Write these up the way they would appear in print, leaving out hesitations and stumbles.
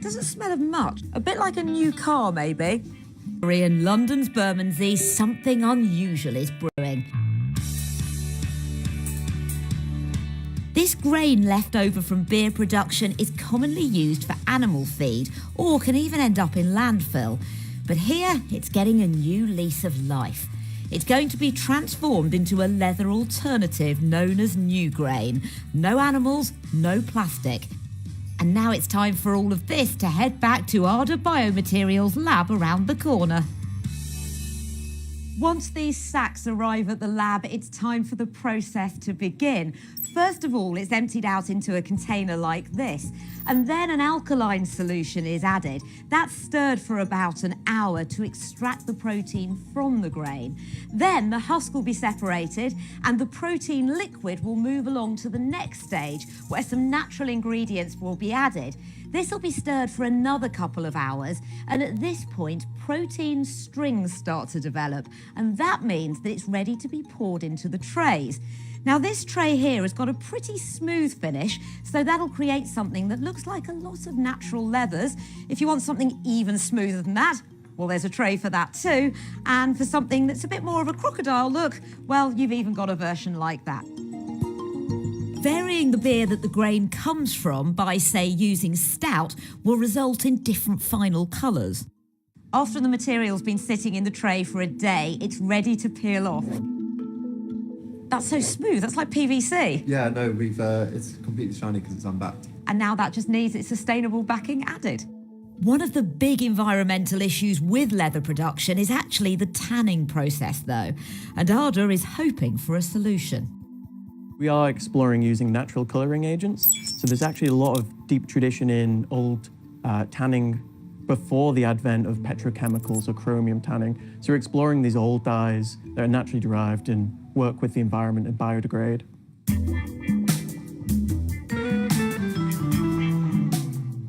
Doesn't smell of much. A bit like a new car, maybe. In London's Bermondsey, something unusual is brewing. This grain left over from beer production is commonly used for animal feed or can even end up in landfill. But here, it's getting a new lease of life. It's going to be transformed into a leather alternative known as new grain. No animals, no plastic. And now it's time for all of this to head back to Arda Biomaterials lab around the corner. Once these sacks arrive at the lab, it's time for the process to begin. First of all, it's emptied out into a container like this, and then an alkaline solution is added. That's stirred for about an hour to extract the protein from the grain. Then the husk will be separated, and the protein liquid will move along to the next stage, where some natural ingredients will be added. This will be stirred for another couple of hours, and at this point, protein strings start to develop, and that means that it's ready to be poured into the trays. Now, this tray here has got a pretty smooth finish, so that'll create something that looks like a lot of natural leathers. If you want something even smoother than that, well, there's a tray for that too. And for something that's a bit more of a crocodile look, well, you've even got a version like that. Varying the beer that the grain comes from by, say, using stout will result in different final colours. After the material's been sitting in the tray for a day, it's ready to peel off. That's so smooth, that's like PVC. Yeah, no, it's completely shiny because it's unbacked. And now that just needs its sustainable backing added. One of the big environmental issues with leather production is actually the tanning process, though, and Arda is hoping for a solution. We are exploring using natural colouring agents, so there's actually a lot of deep tradition in old tanning before the advent of petrochemicals or chromium tanning. So we're exploring these old dyes that are naturally derived and work with the environment and biodegrade.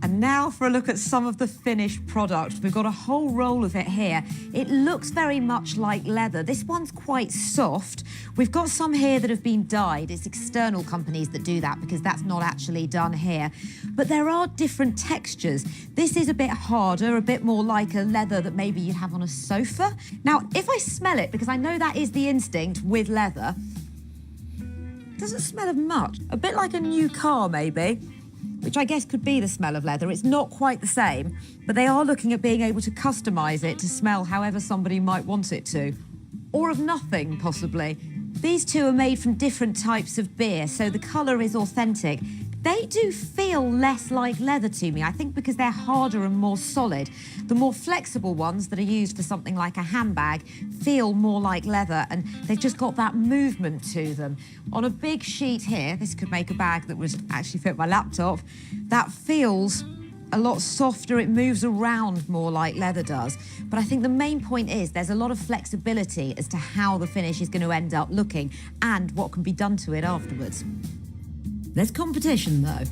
And now for a look at some of the finished product. We've got a whole roll of it here. It looks very much like leather. This one's quite soft. We've got some here that have been dyed. It's external companies that do that because that's not actually done here. But there are different textures. This is a bit harder, a bit more like a leather that maybe you'd have on a sofa. Now, if I smell it, because I know that is the instinct with leather, it doesn't smell of much. A bit like a new car, maybe, which I guess could be the smell of leather. It's not quite the same, but they are looking at being able to customise it to smell however somebody might want it to. Or of nothing, possibly. These two are made from different types of beer, so the colour is authentic. They do feel less like leather to me, I think because they're harder and more solid. The more flexible ones that are used for something like a handbag feel more like leather, and they've just got that movement to them. On a big sheet here, this could make a bag that would actually fit my laptop, that feels a lot softer, it moves around more like leather does. But I think the main point is there's a lot of flexibility as to how the finish is going to end up looking and what can be done to it afterwards. There's competition, though.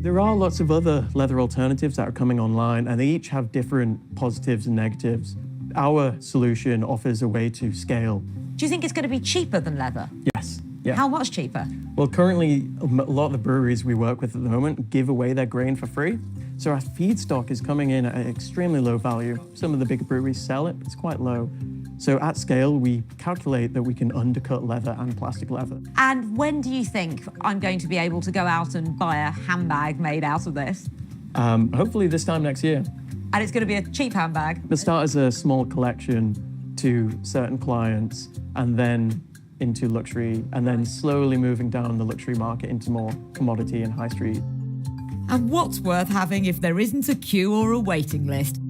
There are lots of other leather alternatives that are coming online, and they each have different positives and negatives. Our solution offers a way to scale. Do you think it's going to be cheaper than leather? Yes. Yeah. How much cheaper? Well, currently, a lot of the breweries we work with at the moment give away their grain for free. So our feedstock is coming in at an extremely low value. Some of the bigger breweries sell it, but it's quite low. So at scale, we calculate that we can undercut leather and plastic leather. And when do you think I'm going to be able to go out and buy a handbag made out of this? Hopefully this time next year. And it's going to be a cheap handbag? It'll start as a small collection to certain clients, and then into luxury, and then slowly moving down the luxury market into more commodity and high street. And what's worth having if there isn't a queue or a waiting list?